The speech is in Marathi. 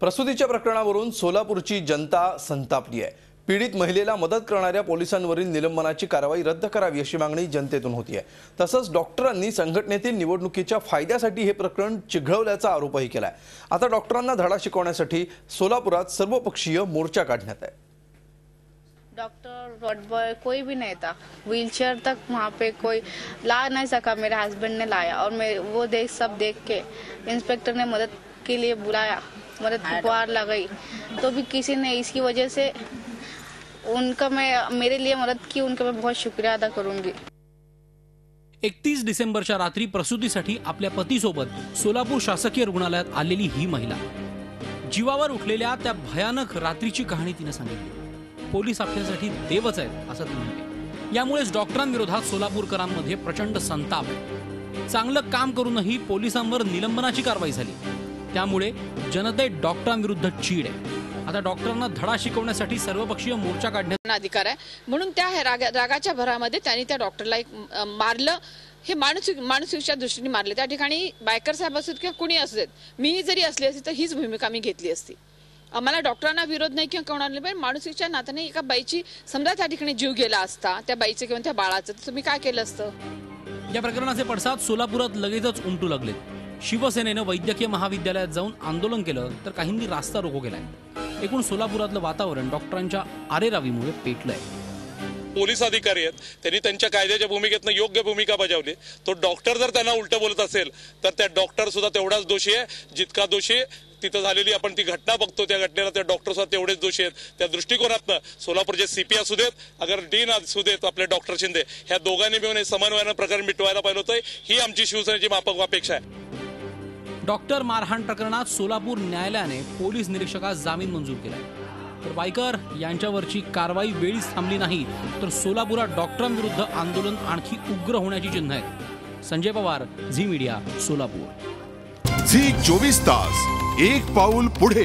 प्रसूतीच्या प्रकरणावरून सोलापूरची जनता संतापली आहे। पीडित महिलेला मदत करणाऱ्या पोलिसांवरील निलंबनाची कारवाई रद्द करावी अशी मागणी जनतेतून होती आहे। तसंच डॉक्टरांनी संघटनेतील निवडणुकीच्या फायद्यासाठी हे प्रकरण चिघळवल्याचा आरोपही केलाय। आता डॉक्टरांना धडा शिकवण्यासाठी सोलापुरात सर्वपक्षीय मोर्चा काढण्यात आहे। डॉक्टर रोड बॉय कोई भी नहीं था, व्हीलचेयर तक वहाँ पे कोई ला नहीं सका। मेरे हस्बैंड ने लाया और मैं वो सब देख के इंस्पेक्टर ने मदद के लिए बुलाया, मदद की गुहार लगाई, तो भी किसी ने इसकी वजह से उनका मेरे लिए मदद की, उनका मैं बहुत शुक्रिया अदा करूंगी। 31 डिसेंबरच्या रात्री प्रसूतीसाठी आपल्या पतीसोबत सोलापूर शासकीय रुग्णालयात आलेली ही महिला जीवावर उठलेल्या त्या भयानक रात्रीची कहाणी तिने सांगितली। पोलीस आपल्यासाठी देवच आहेत असं ती म्हणते। यामुळेच डॉक्टरांविरोधात सोलापूरकरांमध्ये प्रचंड संताप आहे। चांगलं काम करूनही पोलिसांवर निलंबनाची कारवाई झाली, त्यामुळे जनतेत डॉक्टरांविरुद्ध चीड आहे। आता डॉक्टरांना धडा शिकवण्यासाठी सर्वपक्षीय मोर्चा काढण्याचा अधिकार आहे, म्हणून त्या रागाच्या भरामध्ये त्यांनी त्या डॉक्टरला एक मारलं। हे मानसिकच्या दृष्टीने मारले। त्या ठिकाणी बायकर साहेब असोत किंवा कुणी असू देत, मी जरी असली असती तर हीच भूमिका मी घेतली असती। आम्हाला डॉक्टरांना विरोध नाही किंवा कोणाला नाही, पण मानसिकच्या नात्याने एका बाईची समजा त्या ठिकाणी जीव गेला असता, त्या बाईचं किंवा त्या बाळाचं, तर तुम्ही काय केलं असतं। या प्रकरणाचे पडसाद सोलापुरात लगेचच उमटू लागले। शिवसेनेनं वैद्यकीय महाविद्यालयात जाऊन आंदोलन केलं, तर काहींनी रास्ता रोको केलाय। एकूण सोलापुरातलं वातावरण डॉक्टरांच्या आरेरावीमुळे पेटलंय। पोलीस अधिकारी आहेत, त्यांनी त्यांच्या कायद्याच्या भूमिकेतनं योग्य भूमिका बजावली। तो डॉक्टर जर त्यांना उलट बोलत असेल तर त्या डॉक्टर सुद्धा तेवढाच दोषी आहे जितका दोषी तिथं झालेली आपण ती घटना बघतो, त्या घटनेला त्या डॉक्टर सुद्धा तेवढेच दोषी आहेत। त्या दृष्टिकोनातनं सोलापूरचे सीपी असू देत, अगर डीन असू देत आपले डॉक्टर शिंदे, ह्या दोघांनी मिळून समन्वयानं प्रकरण मिटवायला पाहिलं होतं। ही आमची शिवसेनेची माफक अपेक्षा आहे। डॉक्टर मारहाण प्रकरणात सोलापूर न्यायालयाने पोलीस निरीक्षकास जामीन मंजूर केलाय, तर वायकर यांच्यावरची कारवाई वेळीच थांबली नाही तर सोलापुरात डॉक्टरांविरुद्ध आंदोलन आणखी उग्र होण्याची चिन्ह आहेत। संजय पवार, झी मीडिया, सोलापूर। झी 24 तास, एक पाऊल पुढे।